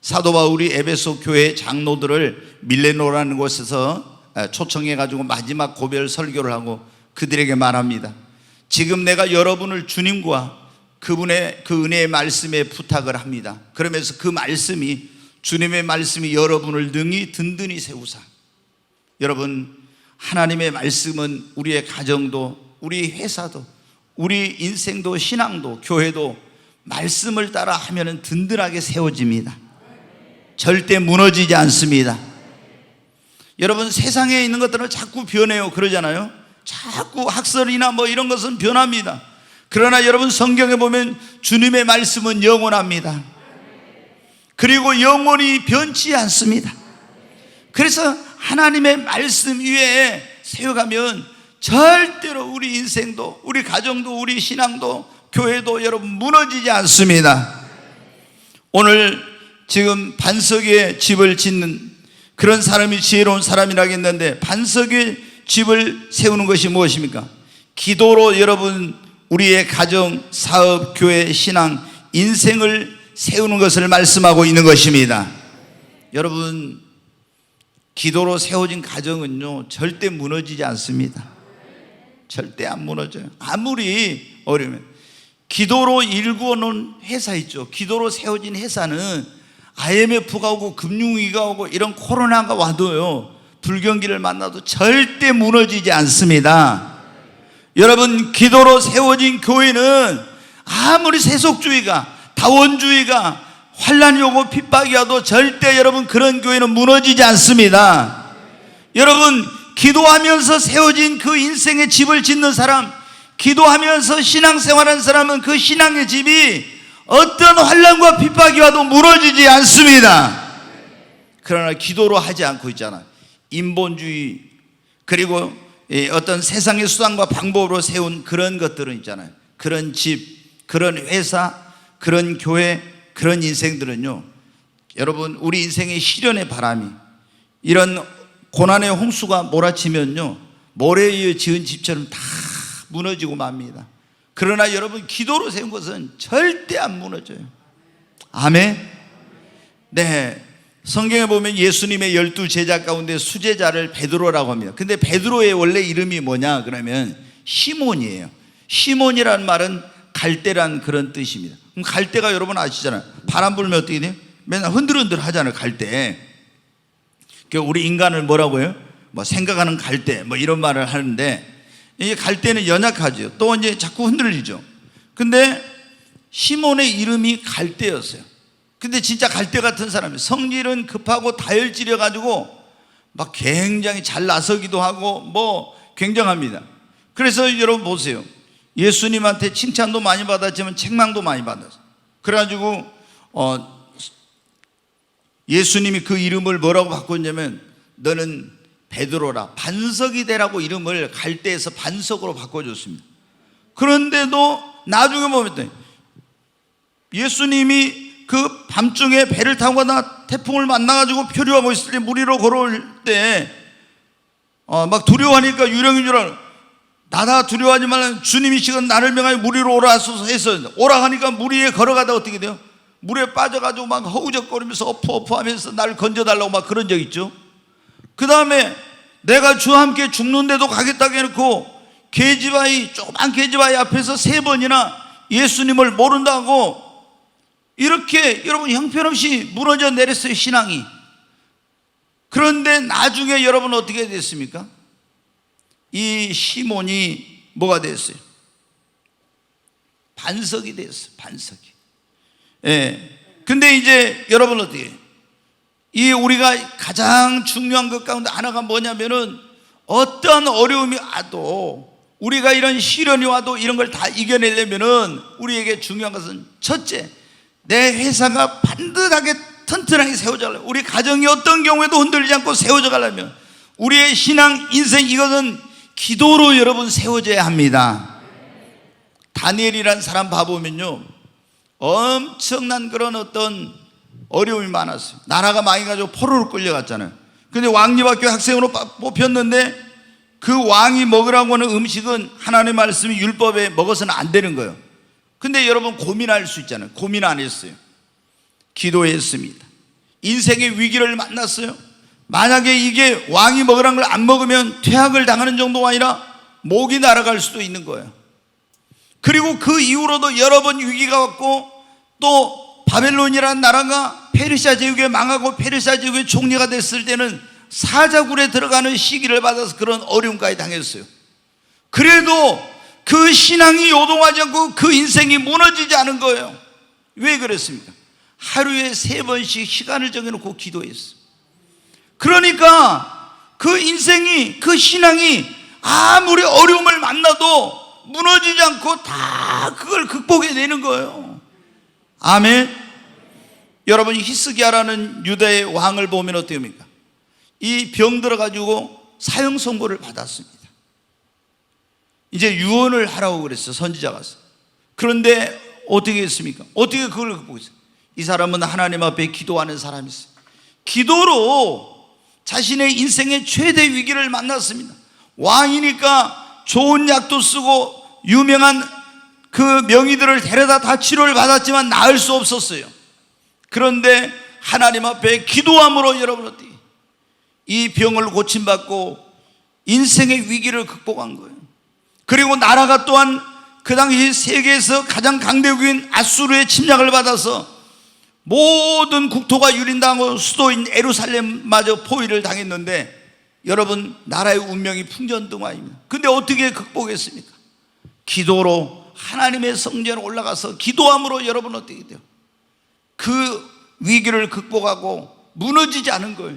사도 바울이 에베소 교회 장로들을 밀레노라는 곳에서 초청해가지고 마지막 고별 설교를 하고 그들에게 말합니다. 지금 내가 여러분을 주님과 그분의 그 은혜의 말씀에 부탁을 합니다. 그러면서 그 말씀이, 주님의 말씀이 여러분을 능히 든든히 세우사. 여러분, 하나님의 말씀은 우리의 가정도, 우리 회사도, 우리 인생도, 신앙도, 교회도 말씀을 따라 하면 든든하게 세워집니다. 절대 무너지지 않습니다. 여러분, 세상에 있는 것들은 자꾸 변해요. 그러잖아요. 자꾸 학설이나 이런 것은 변합니다. 그러나 여러분, 성경에 보면 주님의 말씀은 영원합니다. 그리고 영원히 변치 않습니다. 그래서 하나님의 말씀 위에 세워가면 절대로 우리 인생도, 우리 가정도, 우리 신앙도, 교회도 여러분 무너지지 않습니다. 오늘 지금 반석 위에 집을 짓는 그런 사람이 지혜로운 사람이라고 했는데, 반석 위에 집을 세우는 것이 무엇입니까? 기도로 여러분 우리의 가정, 사업, 교회, 신앙, 인생을 세우는 것을 말씀하고 있는 것입니다. 여러분, 기도로 세워진 가정은요 절대 무너지지 않습니다. 절대 안 무너져요. 아무리 어려우면. 기도로 일구어놓은 회사 있죠. 기도로 세워진 회사는 IMF가 오고 금융위기가 오고 이런 코로나가 와도요, 불경기를 만나도 절대 무너지지 않습니다. 여러분, 기도로 세워진 교회는 아무리 세속주의가, 다원주의가, 환란이 오고 핍박이 와도 절대 여러분 그런 교회는 무너지지 않습니다. 여러분, 기도하면서 세워진 그 인생의 집을 짓는 사람, 기도하면서 신앙생활하는 사람은 그 신앙의 집이 어떤 환란과 핍박이 와도 무너지지 않습니다. 그러나 기도로 하지 않고 있잖아요. 인본주의 그리고 어떤 세상의 수단과 방법으로 세운 그런 것들은 있잖아요. 그런 집, 그런 회사, 그런 교회, 그런 인생들은요, 여러분 우리 인생의 시련의 바람이 이런 고난의 홍수가 몰아치면요, 모래에 의해 지은 집처럼 다 무너지고 맙니다. 그러나 여러분 기도로 세운 것은 절대 안 무너져요. 아멘. 네, 성경에 보면 예수님의 12제자 가운데 수제자를 베드로라고 합니다. 근데 베드로의 원래 이름이 뭐냐 그러면 시몬이에요. 시몬이라는 말은 갈대란 그런 뜻입니다. 그럼 갈대가 여러분 아시잖아요. 바람 불면 어떻게 돼요? 맨날 흔들흔들 하잖아요. 갈대. 우리 인간을 뭐라고 해요? 뭐 생각하는 갈대 뭐 이런 말을 하는데, 이 갈대는 연약하죠. 또 이제 자꾸 흔들리죠. 근데 시몬의 이름이 갈대였어요. 근데 진짜 갈대 같은 사람이에요. 성질은 급하고 다혈질해 가지고 막 굉장히 잘 나서기도 하고 뭐 굉장합니다. 그래서 여러분 보세요. 예수님한테 칭찬도 많이 받았지만 책망도 많이 받았어요. 그래가지고 예수님이 그 이름을 뭐라고 바꿨냐면 너는 베드로라, 반석이 되라고 이름을 갈대에서 반석으로 바꿔줬습니다. 그런데도 나중에 보면 예수님이 그 밤중에 배를 타고 가다 태풍을 만나가지고 표류하고 있을 때 물 위로 걸어올 때 막 두려워하니까 유령인 줄 알아. 나다 두려워하지 말라, 주님이 지금 나를 명하여 물 위로 오라 하소서 해서 오라 하니까 물 위에 걸어가다 어떻게 돼요? 물에 빠져가지고 막 허우적거리면서 어프 하면서 나를 건져달라고 막 그런 적 있죠. 그 다음에 내가 주와 함께 죽는데도 가겠다고 해놓고 계집아이, 조그만 계집아이 앞에서 3번이나 예수님을 모른다고 이렇게 여러분 형편없이 무너져 내렸어요, 신앙이. 그런데 나중에 여러분 어떻게 됐습니까? 이 시몬이 뭐가 됐어요? 반석이 됐어요. 반석이. 예. 근데 이제 여러분 어떻게 해요? 이 우리가 가장 중요한 것 가운데 하나가 뭐냐면은 어떠한 어려움이 와도 우리가 이런 시련이 와도 이런 걸 다 이겨내려면은 우리에게 중요한 것은 첫째, 내 회사가 반듯하게 튼튼하게 세워져 가려면, 우리 가정이 어떤 경우에도 흔들리지 않고 세워져 가려면 우리의 신앙 인생 이것은 기도로 여러분 세워져야 합니다. 다니엘이라는 사람 봐보면요, 엄청난 그런 어떤 어려움이 많았어요. 나라가 망해가지고 포로로 끌려갔잖아요. 근데 왕립학교 학생으로 뽑혔는데 그 왕이 먹으라고 하는 음식은 하나님의 말씀이 율법에 먹어서는 안 되는 거예요. 근데 여러분 고민할 수 있잖아요. 고민 안 했어요. 기도했습니다. 인생의 위기를 만났어요. 만약에 이게 왕이 먹으라는 걸 안 먹으면 퇴학을 당하는 정도가 아니라 목이 날아갈 수도 있는 거예요. 그리고 그 이후로도 여러 번 위기가 왔고, 또 바벨론이라는 나라가 페르시아 제국에 망하고 페르시아 제국의 총리가 됐을 때는 사자굴에 들어가는 시기를 받아서 그런 어려움까지 당했어요. 그래도 그 신앙이 요동하지 않고 그 인생이 무너지지 않은 거예요. 왜 그랬습니까? 하루에 3번씩 시간을 정해놓고 기도했어요. 그러니까 그 인생이, 그 신앙이 아무리 어려움을 만나도 무너지지 않고 다 그걸 극복해내는 거예요. 아멘. 여러분, 히스기야라는 유다의 왕을 보면 어떻습니까? 이 병 들어가지고 사형 선고를 받았습니다. 이제 유언을 하라고 그랬어요, 선지자가. 그런데 어떻게 했습니까? 어떻게 그걸 극복했어요? 이 사람은 하나님 앞에 기도하는 사람이었어요. 기도로 자신의 인생의 최대 위기를 만났습니다. 왕이니까 좋은 약도 쓰고 유명한 그 명의들을 데려다 다 치료를 받았지만 나을 수 없었어요. 그런데 하나님 앞에 기도함으로 여러분 어떻게 이 병을 고침받고 인생의 위기를 극복한 거예요. 그리고 나라가 또한 그 당시 세계에서 가장 강대국인 아수르의 침략을 받아서 모든 국토가 유린당하고 수도인 예루살렘마저 포위를 당했는데 여러분, 나라의 운명이 풍전등화입니다. 근데 어떻게 극복했습니까? 기도로 하나님의 성전에 올라가서 기도함으로 여러분 어떻게 돼요? 그 위기를 극복하고 무너지지 않은 거예요.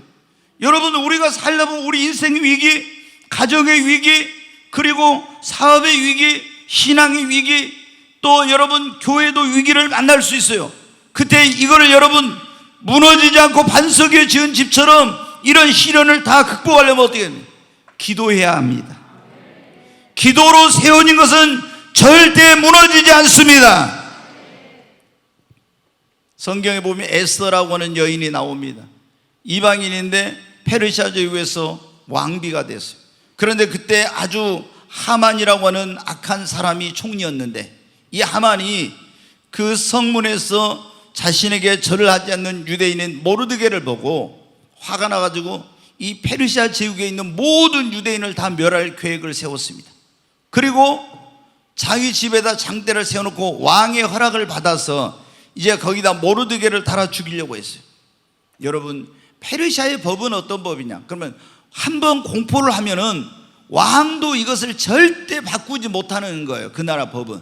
여러분, 우리가 살려면 우리 인생의 위기, 가정의 위기, 그리고 사업의 위기, 신앙의 위기, 또 여러분 교회도 위기를 만날 수 있어요. 그때 이거를 여러분 무너지지 않고 반석 위에 지은 집처럼 이런 시련을 다 극복하려면 어떻게 해야 돼요? 기도해야 합니다. 기도로 세워진 것은 절대 무너지지 않습니다. 성경에 보면 에스더라고 하는 여인이 나옵니다. 이방인인데 페르시아 제국에서 왕비가 됐어요. 그런데 그때 아주 하만이라고 하는 악한 사람이 총리였는데, 이 하만이 그 성문에서 자신에게 절을 하지 않는 유대인인 모르드게를 보고 화가 나가지고 이 페르시아 제국에 있는 모든 유대인을 다 멸할 계획을 세웠습니다. 그리고 자기 집에다 장대를 세워놓고 왕의 허락을 받아서 이제 거기다 모르드게를 달아 죽이려고 했어요. 여러분, 페르시아의 법은 어떤 법이냐? 그러면 한번 공포를 하면은 왕도 이것을 절대 바꾸지 못하는 거예요, 그 나라 법은.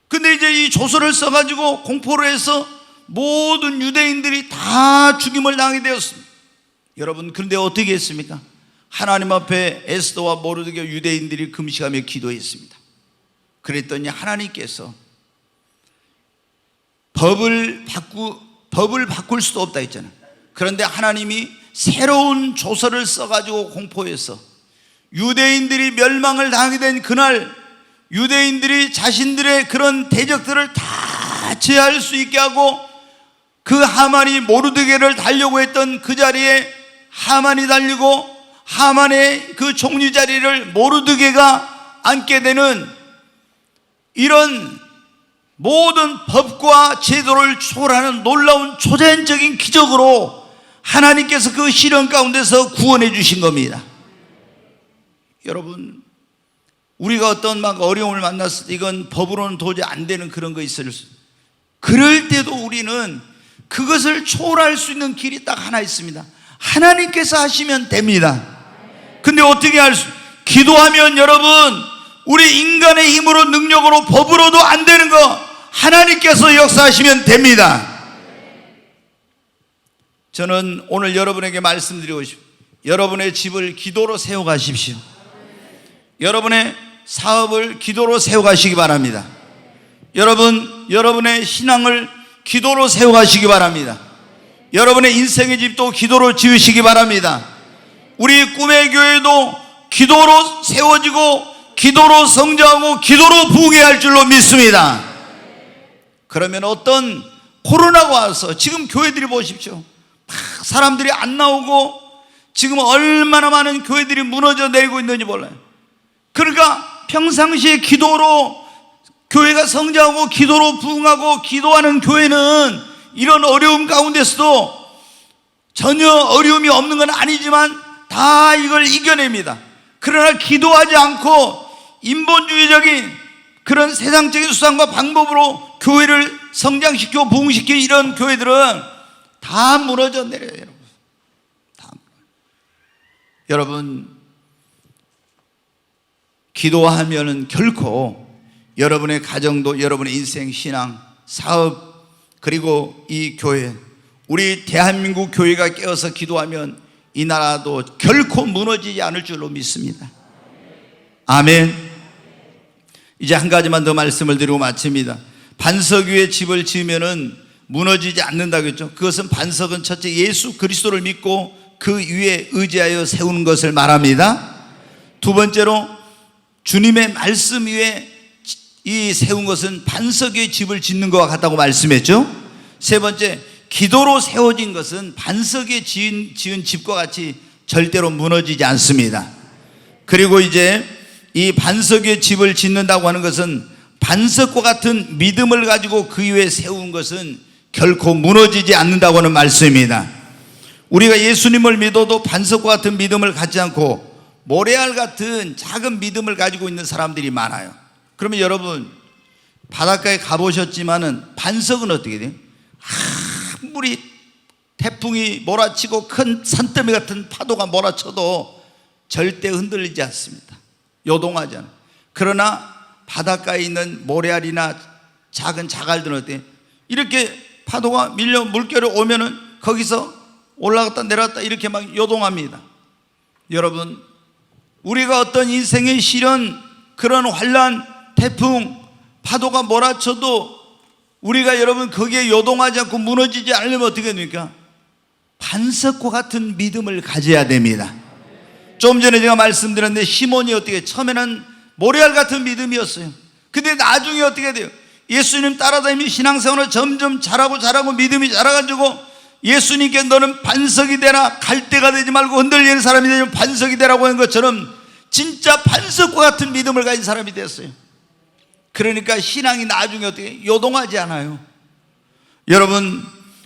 근데 이제 이 조서를 써가지고 공포를 해서 모든 유대인들이 다 죽임을 당하게 되었습니다. 여러분, 그런데 어떻게 했습니까? 하나님 앞에 에스더와 모르드게 유대인들이 금식하며 기도했습니다. 그랬더니 하나님께서 법을 바꿀 수도 없다 했잖아요. 그런데 하나님이 새로운 조서를 써가지고 공포해서 유대인들이 멸망을 당하게 된 그날, 유대인들이 자신들의 그런 대적들을 다 제할 수 있게 하고, 그 하만이 모르드게를 달려고 했던 그 자리에 하만이 달리고 하만의 그 총리 자리를 모르드게가 앉게 되는, 이런 모든 법과 제도를 초월하는 놀라운 초자연적인 기적으로 하나님께서 그 시련 가운데서 구원해 주신 겁니다. 여러분, 우리가 어떤 막 어려움을 만났을 때 이건 법으로는 도저히 안 되는 그런 거 있을 수, 그럴 때도 우리는 그것을 초월할 수 있는 길이 딱 하나 있습니다. 하나님께서 하시면 됩니다. 근데 어떻게 할 수? 기도하면 여러분, 우리 인간의 힘으로 능력으로 법으로도 안 되는 거 하나님께서 역사하시면 됩니다. 저는 오늘 여러분에게 말씀드리고 싶어요. 여러분의 집을 기도로 세워가십시오. 여러분의 사업을 기도로 세워가시기 바랍니다. 여러분의 신앙을 기도로 세워가시기 바랍니다. 여러분의 인생의 집도 기도로 지으시기 바랍니다. 우리 꿈의 교회도 기도로 세워지고 기도로 성장하고 기도로 부흥해야 할 줄로 믿습니다. 그러면 어떤 코로나가 와서 지금 교회들이 보십시오. 막 사람들이 안 나오고 지금 얼마나 많은 교회들이 무너져 내리고 있는지 몰라요. 그러니까 평상시에 기도로 교회가 성장하고 기도로 부흥하고 기도하는 교회는 이런 어려움 가운데서도 전혀 어려움이 없는 건 아니지만 다 이걸 이겨냅니다. 그러나 기도하지 않고 인본주의적인 그런 세상적인 수단과 방법으로 교회를 성장시키고 부흥시키는 이런 교회들은 다 무너져 내려요. 여러분, 다 무너져요. 여러분, 기도하면은 결코 여러분의 가정도, 여러분의 인생, 신앙, 사업, 그리고 이 교회, 우리 대한민국 교회가 깨어서 기도하면 이 나라도 결코 무너지지 않을 줄로 믿습니다. 아멘. 이제 한 가지만 더 말씀을 드리고 마칩니다. 반석 위에 집을 지으면은 무너지지 않는다고 했죠. 그것은 반석은 첫째 예수 그리스도를 믿고 그 위에 의지하여 세우는 것을 말합니다. 두 번째로 주님의 말씀 위에 이 세운 것은 반석 위에 집을 짓는 것과 같다고 말씀했죠. 세 번째, 기도로 세워진 것은 반석 위에 지은 집과 같이 절대로 무너지지 않습니다. 그리고 이제 이 반석 위에 집을 짓는다고 하는 것은 반석과 같은 믿음을 가지고 그 위에 세운 것은 결코 무너지지 않는다고 하는 말씀입니다. 우리가 예수님을 믿어도 반석과 같은 믿음을 갖지 않고 모래알 같은 작은 믿음을 가지고 있는 사람들이 많아요. 그러면 여러분, 바닷가에 가보셨지만은 반석은 어떻게 돼요? 아무리 태풍이 몰아치고 큰 산더미 같은 파도가 몰아쳐도 절대 흔들리지 않습니다. 요동하지 않아요. 그러나 바닷가에 있는 모래알이나 작은 자갈들은 어때요? 이렇게 파도가 밀려 물결이 오면은 거기서 올라갔다 내려갔다 이렇게 막 요동합니다. 여러분, 우리가 어떤 인생의 시련, 그런 환난, 태풍, 파도가 몰아쳐도 우리가 여러분 거기에 요동하지 않고 무너지지 않으려면 어떻게 됩니까? 반석과 같은 믿음을 가져야 됩니다. 좀 전에 제가 말씀드렸는데 시몬이 어떻게 처음에는 모래알 같은 믿음이었어요. 근데 나중에 어떻게 돼요? 예수님 따라다니며 신앙생활을 점점 잘하고 믿음이 자라가지고 예수님께 너는 반석이 되라, 갈대가 되지 말고 흔들리는 사람이 되면 반석이 되라고 하는 것처럼 진짜 반석과 같은 믿음을 가진 사람이 됐어요. 그러니까 신앙이 나중에 어떻게 요동하지 않아요. 여러분,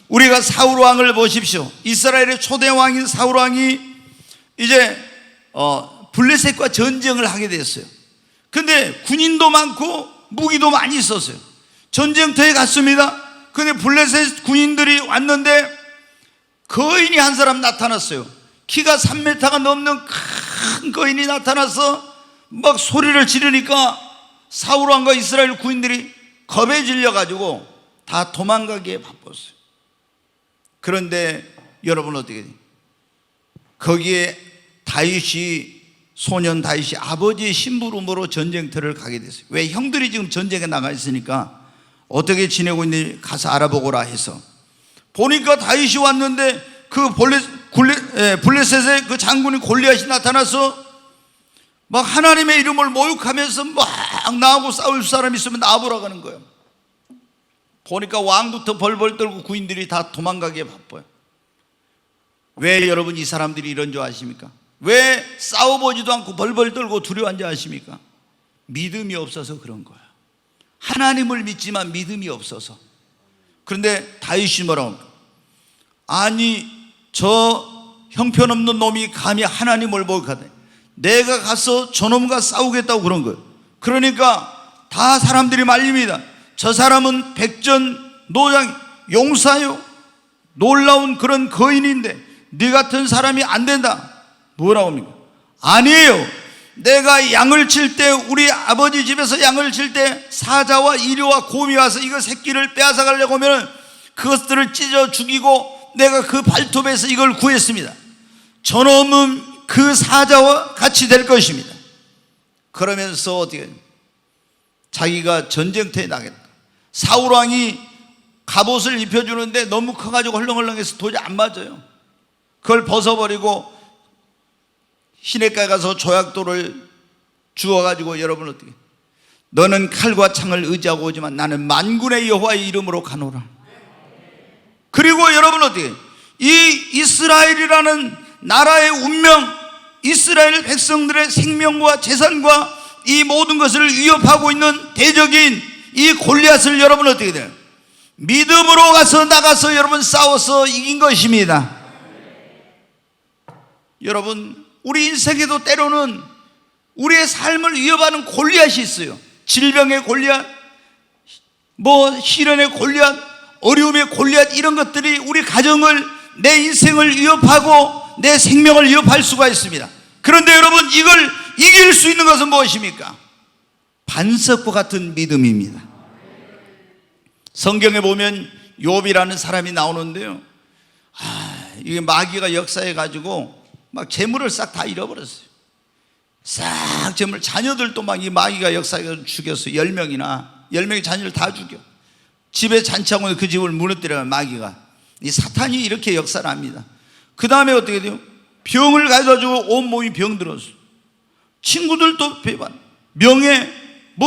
우리가 사울 왕을 보십시오. 이스라엘의 초대 왕인 사울 왕이 이제 블레셋과 전쟁을 하게 됐어요. 근데 군인도 많고 무기도 많이 있었어요. 전쟁터에 갔습니다. 근데 블레셋 군인들이 왔는데 거인이 한 사람 나타났어요. 키가 3m가 넘는 큰 거인이 나타나서 막 소리를 지르니까 사울 왕과 이스라엘 군인들이 겁에 질려가지고 다 도망가기에 바빴어요. 그런데 여러분 어떻게 돼요? 거기에 소년 다윗이 아버지의 심부름으로 전쟁터를 가게 됐어요. 왜? 형들이 지금 전쟁에 나가 있으니까 어떻게 지내고 있는지 가서 알아보거라 해서 보니까 다윗이 왔는데 그 블레셋의 그 장군인 골리앗이 나타나서 막 하나님의 이름을 모욕하면서 막 나하고 싸울 사람 있으면 나와보라고 하는 거예요. 보니까 왕부터 벌벌 떨고 구인들이 다 도망가기에 바빠요. 왜 여러분 이 사람들이 이런 줄 아십니까? 왜 싸워보지도 않고 벌벌 떨고 두려워한지 아십니까? 믿음이 없어서 그런 거예요. 하나님을 믿지만 믿음이 없어서. 그런데 다윗이 뭐라고 합니까? 아니 저 형편없는 놈이 감히 하나님을 모욕하다니, 내가 가서 저놈과 싸우겠다고 그런 거예요. 그러니까 다 사람들이 말립니다. 저 사람은 백전 노장 용사요, 놀라운 그런 거인인데 네 같은 사람이 안 된다. 뭐라고 합니까? 아니에요. 내가 양을 칠 때, 우리 아버지 집에서 양을 칠 때 사자와 이료와 곰이 와서 이거 새끼를 빼앗아 가려고 하면 그것들을 찢어 죽이고 내가 그 발톱에서 이걸 구했습니다. 저놈은 그 사자와 같이 될 것입니다. 그러면서 어떻게 자기가 전쟁터에 나겠다. 사울왕이 갑옷을 입혀주는데 너무 커가지고 헐렁헐렁해서 도저히 안 맞아요. 그걸 벗어버리고 시냇가에 가서 조약돌을 주워가지고, 여러분 어떻게, 너는 칼과 창을 의지하고 오지만 나는 만군의 여호와의 이름으로 가노라. 그리고 여러분 어떻게, 이 이스라엘이라는 나라의 운명, 이스라엘 백성들의 생명과 재산과 이 모든 것을 위협하고 있는 대적인 이 골리앗을 여러분 어떻게 돼요? 믿음으로 나가서 여러분 싸워서 이긴 것입니다. 여러분, 우리 인생에도 때로는 우리의 삶을 위협하는 골리앗이 있어요. 질병의 골리앗, 시련의 골리앗, 어려움의 골리앗, 이런 것들이 우리 가정을, 내 인생을 위협하고 내 생명을 위협할 수가 있습니다. 그런데 여러분, 이걸 이길 수 있는 것은 무엇입니까? 반석과 같은 믿음입니다. 성경에 보면 욥이라는 사람이 나오는데요, 이게 마귀가 역사해 가지고 막 재물을 싹 다 잃어버렸어요. 싹 재물, 자녀들도 막 이 마귀가 역사해 죽였어요. 10명이 자녀를 다 죽여. 집에 잔치하고 그 집을 무너뜨려요. 마귀가, 이 사탄이 이렇게 역사를 합니다. 그 다음에 어떻게 돼요? 병을 가져가지고 온몸이 병들었어요. 친구들도 배반, 명예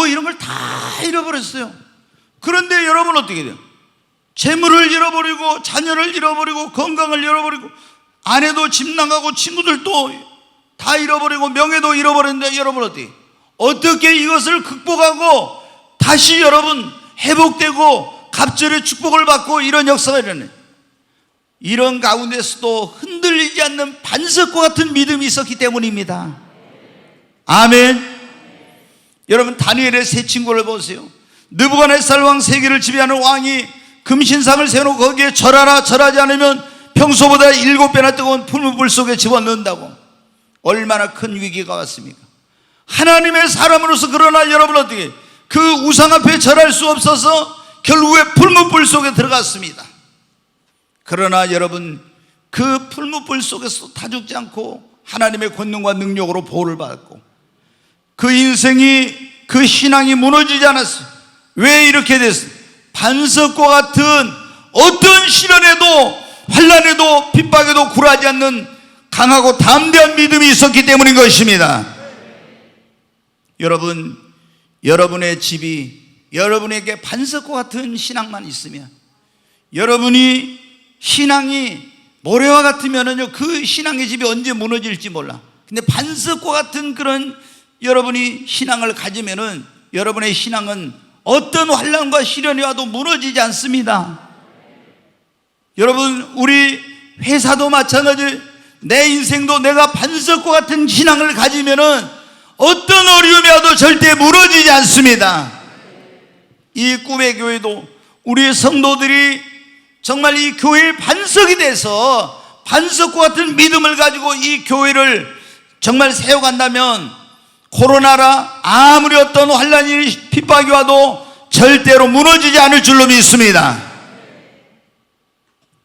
이런 걸 다 잃어버렸어요. 그런데 여러분 어떻게 돼요? 재물을 잃어버리고, 자녀를 잃어버리고, 건강을 잃어버리고, 아내도 집 나가고, 친구들도 다 잃어버리고, 명예도 잃어버렸는데 여러분 어떻게 이것을 극복하고 다시 여러분 회복되고 갑절의 축복을 받고 이런 역사가 일어나요? 이런 가운데서도 흔들리지 않는 반석과 같은 믿음이 있었기 때문입니다. 아멘. 여러분, 다니엘의 세 친구를 보세요. 느부갓네살 왕 세계를 지배하는 왕이 금신상을 세워놓고 거기에 절하라, 절하지 않으면 평소보다 7배나 뜨거운 풀무불 속에 집어넣는다고. 얼마나 큰 위기가 왔습니까? 하나님의 사람으로서, 그러나 여러분 어떻게, 그 우상 앞에 절할 수 없어서 결국에 풀무불 속에 들어갔습니다. 그러나 여러분, 그 풀무불 속에서 다 죽지 않고 하나님의 권능과 능력으로 보호를 받았고, 그 인생이, 그 신앙이 무너지지 않았어요. 왜 이렇게 됐어요? 반석과 같은 어떤 시련에도 환난에도 핍박에도 굴하지 않는 강하고 담대한 믿음이 있었기 때문인 것입니다. 여러분, 여러분의 집이 여러분에게 반석과 같은 신앙만 있으면, 여러분이 신앙이 모래와 같으면은요, 그 신앙의 집이 언제 무너질지 몰라. 근데 반석과 같은 그런 여러분이 신앙을 가지면은 여러분의 신앙은 어떤 환난과 시련이 와도 무너지지 않습니다. 여러분, 우리 회사도 마찬가지, 내 인생도 내가 반석과 같은 신앙을 가지면은 어떤 어려움이 와도 절대 무너지지 않습니다. 이 꿈의 교회도 우리 성도들이 정말 이 교회의 반석이 돼서 반석과 같은 믿음을 가지고 이 교회를 정말 세워간다면 코로나라 아무리 어떤 환난이 핍박이 와도 절대로 무너지지 않을 줄로 믿습니다.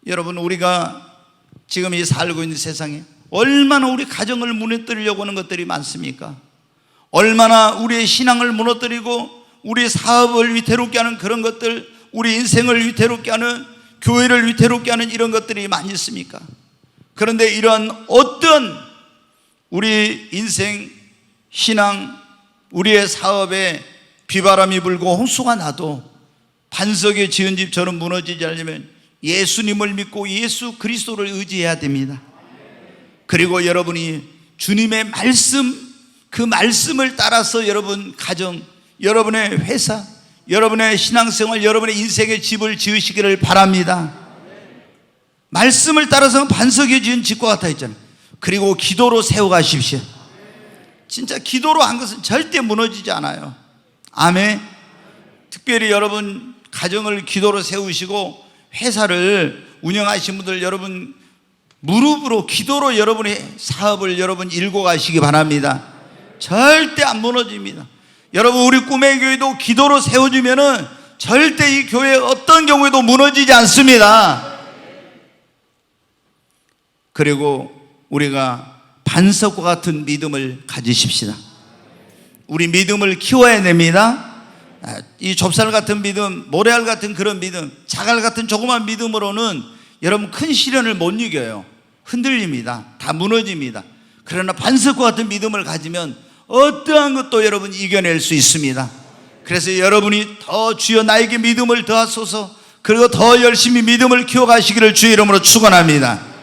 여러분, 우리가 지금 이 살고 있는 세상에 얼마나 우리 가정을 무너뜨리려고 하는 것들이 많습니까? 얼마나 우리의 신앙을 무너뜨리고 우리 사업을 위태롭게 하는 그런 것들, 우리 인생을 위태롭게 하는, 교회를 위태롭게 하는 이런 것들이 많이 있습니까? 그런데 이런 어떤 우리 인생, 신앙, 우리의 사업에 비바람이 불고 홍수가 나도 반석에 지은 집처럼 무너지지 않으려면 예수님을 믿고 예수 그리스도를 의지해야 됩니다. 그리고 여러분이 주님의 말씀, 그 말씀을 따라서 여러분 가정, 여러분의 회사, 여러분의 신앙생활, 여러분의 인생의 집을 지으시기를 바랍니다. 말씀을 따라서 반석에 지은 집과 같아 있잖아요. 그리고 기도로 세워가십시오. 진짜 기도로 한 것은 절대 무너지지 않아요. 아멘. 특별히 여러분 가정을 기도로 세우시고 회사를 운영하신 분들, 여러분 무릎으로 기도로 여러분의 사업을 여러분 일궈 가시기 바랍니다. 절대 안 무너집니다. 여러분, 우리 꿈의 교회도 기도로 세워주면은 절대 이 교회 어떤 경우에도 무너지지 않습니다. 그리고 우리가 반석과 같은 믿음을 가지십시다. 우리 믿음을 키워야 됩니다. 이 좁쌀 같은 믿음, 모래알 같은 그런 믿음, 자갈 같은 조그만 믿음으로는 여러분 큰 시련을 못 이겨요. 흔들립니다. 다 무너집니다. 그러나 반석과 같은 믿음을 가지면 어떠한 것도 여러분 이겨낼 수 있습니다. 그래서 여러분이 더 주여 나에게 믿음을 더하소서, 그리고 더 열심히 믿음을 키워가시기를 주의 이름으로 축원합니다.